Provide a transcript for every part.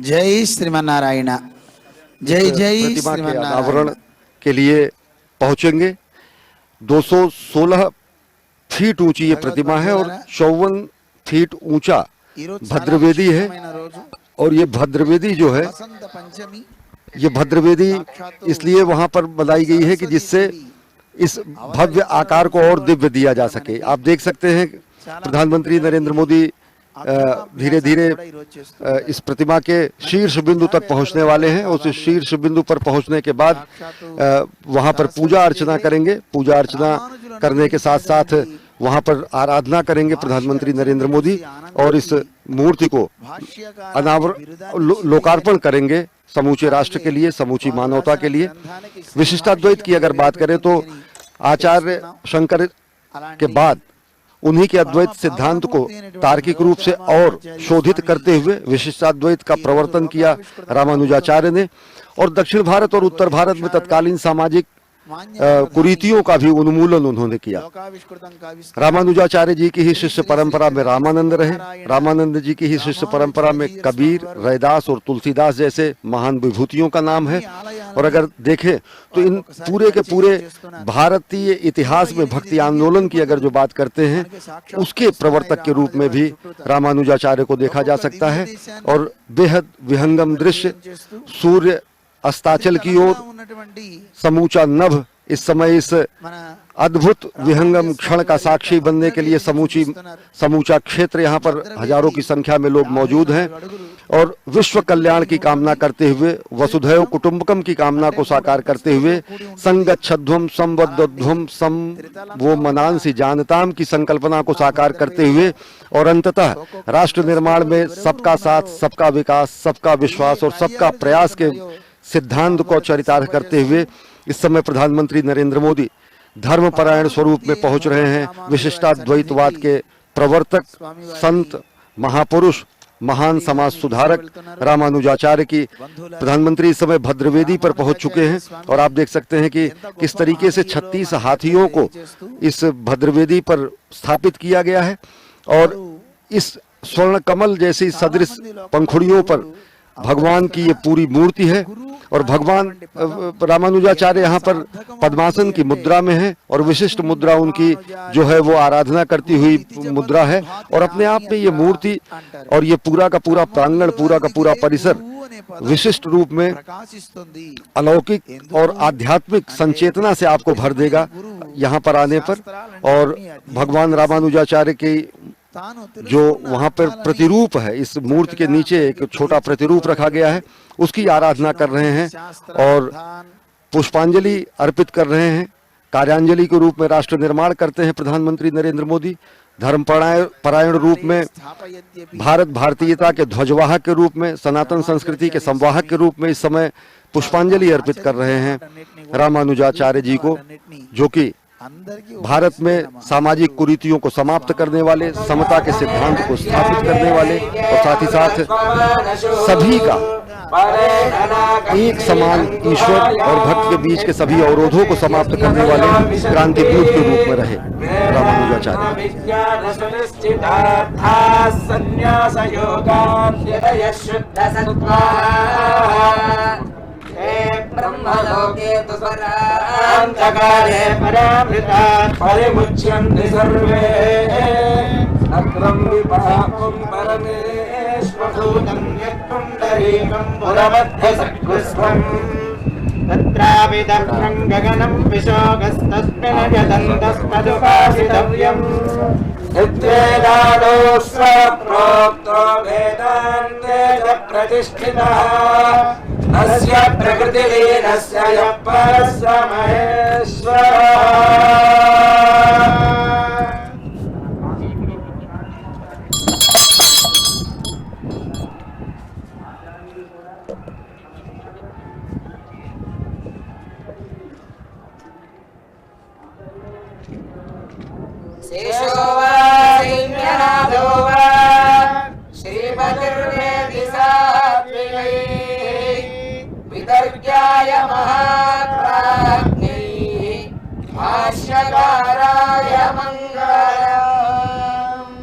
जय श्रीमन्नारायण। जय जय प्रतिमा के श्रीमन्नारायण। अनावरण के लिए पहुंचेंगे। 216 फीट ऊंची ये प्रतिमा है और 54 फीट ऊंचा भद्रवेदी है। और ये भद्रवेदी जो है, ये भद्रवेदी इसलिए वहां पर बनाई गई है कि जिससे इस भव्य आकार को और दिव्य दिया जा सके। आप देख सकते हैं प्रधानमंत्री नरेंद्र मोदी धीरे धीरे इस प्रतिमा के शीर्ष बिंदु तक पहुंचने वाले हैं। उस शीर्ष बिंदु पर पहुंचने के बाद वहां पर पूजा अर्चना करेंगे। पूजा अर्चना करने के साथ साथ वहां पर आराधना करेंगे प्रधानमंत्री नरेंद्र मोदी और इस मूर्ति को लोकार्पण करेंगे समूचे राष्ट्र के लिए, समूची मानवता के लिए। विशिष्टाद्वैत की अगर बात करें तो आचार्य शंकर के बाद उन्हीं के अद्वैत सिद्धांत को तार्किक रूप से और शोधित करते हुए विशिष्टाद्वैत का प्रवर्तन किया रामानुजाचार्य ने। और दक्षिण भारत और उत्तर भारत में तत्कालीन सामाजिक कुरीतियों का भी उन्मूलन उन्होंने किया। रामानुजाचार्य जी की ही शिष्य परंपरा में रामानंद रहे। रामानंद जी की ही शिष्य परंपरा में कबीर, रैदास और तुलसीदास जैसे महान विभूतियों का नाम है। और अगर देखें तो इन पूरे के पूरे भारतीय इतिहास में भक्ति आंदोलन की अगर जो बात करते हैं, उसके प्रवर्तक के रूप में भी रामानुजाचार्य को देखा जा सकता है। और बेहद विहंगम दृश्य, सूर्य अस्ताचल की ओर समूचा नभ इस समय इस अद्भुत विहंगम क्षण का साक्षी बनने के लिए समूचा क्षेत्र यहाँ पर हजारों की संख्या में लोग मौजूद हैं। और विश्व कल्याण की कामना करते हुए, वसुधैव कुटुंबकम की कामना को साकार करते हुए, संगच्छध्वम संबद्धध्वम सम वो मनांसी जानताम की संकल्पना को साकार करते हुए और अंततः राष्ट्र निर्माण में सबका साथ, सबका विकास, सबका विश्वास और सबका प्रयास के सिद्धांत को चरितार्थ करते हुए इस समय प्रधानमंत्री नरेंद्र मोदी धर्मपरायण स्वरूप में पहुंच रहे हैं। विशिष्टाद्वैतवाद के प्रवर्तक, संत, महापुरुष, महान समाज सुधारक रामानुजाचार्य की प्रधानमंत्री इस समय भद्रवेदी पर पहुंच चुके हैं। और आप देख सकते हैं कि किस तरीके से 36 हाथियों को इस भद्रवेदी पर स्थापित किया गया है। और इस स्वर्ण कमल जैसी सदृश पंखुड़ियों पर भगवान की ये पूरी मूर्ति है। और भगवान रामानुजाचार्य यहाँ पर पद्मासन की मुद्रा में है और विशिष्ट मुद्रा उनकी जो है वो आराधना करती हुई मुद्रा है। और अपने आप में ये मूर्ति और ये पूरा का पूरा प्रांगण, पूरा का पूरा परिसर विशिष्ट रूप में अलौकिक और आध्यात्मिक संचेतना से आपको भर देगा यहाँ पर आने पर। और भगवान रामानुजाचार्य की जो वहां पर प्रतिरूप है, इस मूर्ति के नीचे एक छोटा प्रतिरूप रखा गया है, उसकी आराधना कर रहे हैं और पुष्पांजलि अर्पित कर रहे हैं। कार्यांजलि के रूप में राष्ट्र निर्माण करते हैं प्रधानमंत्री नरेंद्र मोदी। धर्मपरायण रूप में, भारत भारतीयता के ध्वजवाहक के रूप में, सनातन संस्कृति के संवाहक के रूप में इस समय पुष्पांजलि अर्पित कर रहे हैं रामानुजाचार्य जी को, जो कि भारत में सामाजिक कुरीतियों को समाप्त करने वाले, समता के सिद्धांत को स्थापित करने वाले और साथ ही साथ सभी का एक समान ईश्वर और भक्त के बीच के सभी अवरोधों को समाप्त करने वाले क्रांतिदूत के रूप में रहे रामानुजाचार्य। ब्रह्मलोके तु स्वरान्तकाले परामृतात् परिमुच्यन्ते सर्वे अग्रं विपापं परमेश्वरभूतं यत्पुण्डरीकं पुरमध्यसकृस्वम् तत्रापि दर्शं गगनं विशोकस्तस्मिन् यदन्तस्तदुपासितव्यम् इत्येतादोस्व प्रोक्तो वेदान्ते च प्रतिष्ठितः अस्य प्रकृतिलीनस्य यः परस्य महेश्वरः। शेषो वा सैन्यनाथो वा श्रीपतिर्वेदि सात्विकै वितर्क्याय महाप्राज्ञै भाष्यकाराय मङ्गलम्।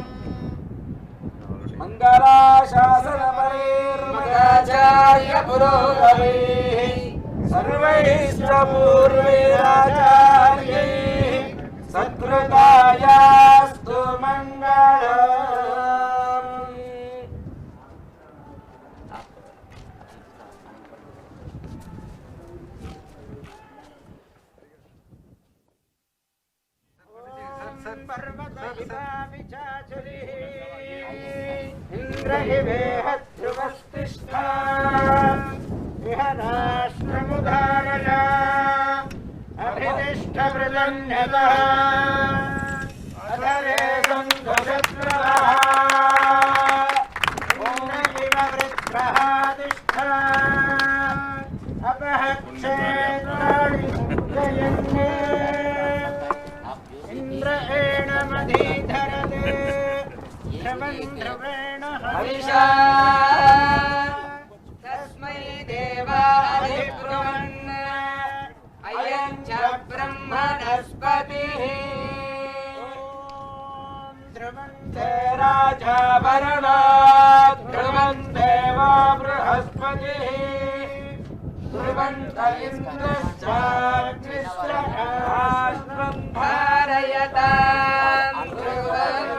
मङ्गलाशासनपरिर्मगाच आचार्य पुरोगमैः सर्वैश्च पूर्वैराचार्यैः सत्कृतायास्तु मङ्गलम्। इंद्र इवेहध्रुवस्तिष्ठा इह राष्ट्रमुधारय अभितिष्ठ वृजन्यतः अधरे सन्धशत्रवः ॐ इव वृत्रः तिष्ठा अपः क्षेत्राणि जयन्ने इंद्र एणमधीधरते ध्रुवं हविषा तस्मै देवाधिब्रुवन् अयं च ब्रह्मणस्पतिः ध्रुवन्ते राजा वरुणात् ध्रुवं देवा बृहस्पतिः ध्रुवन्त इन्द्रश्चाग्निस्रकाश्वं धारयतां ध्रुवम्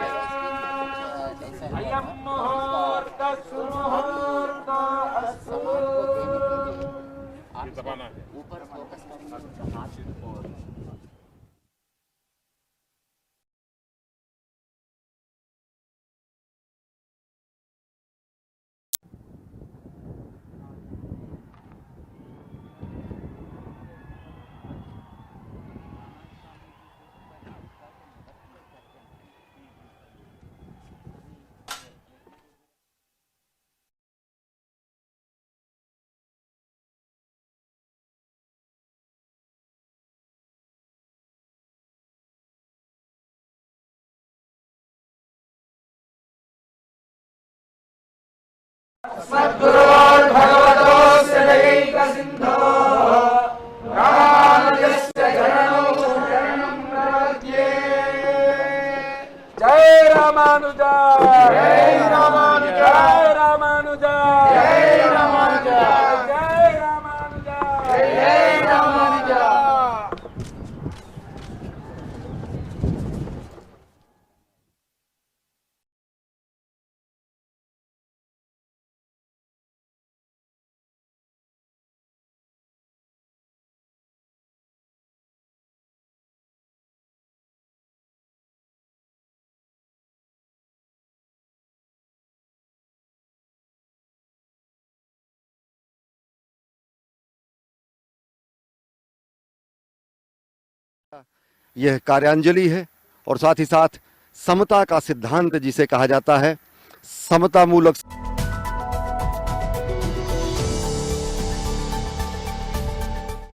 अयं मुहूर्तः सुमुहूर्तो अस्तु। सद्गुरोर्भगवतोऽस्य दैकसिन्धोः रामानुजस्य चरणौ शरणं प्रपद्ये। जय रामानुजा जय रामानुजा जय रामानुजा जय रामानुजा जय रामानुजा जय रामानुजा। यह कार्यांजलि है और साथ ही साथ समता का सिद्धांत जिसे कहा जाता है, समता मूलक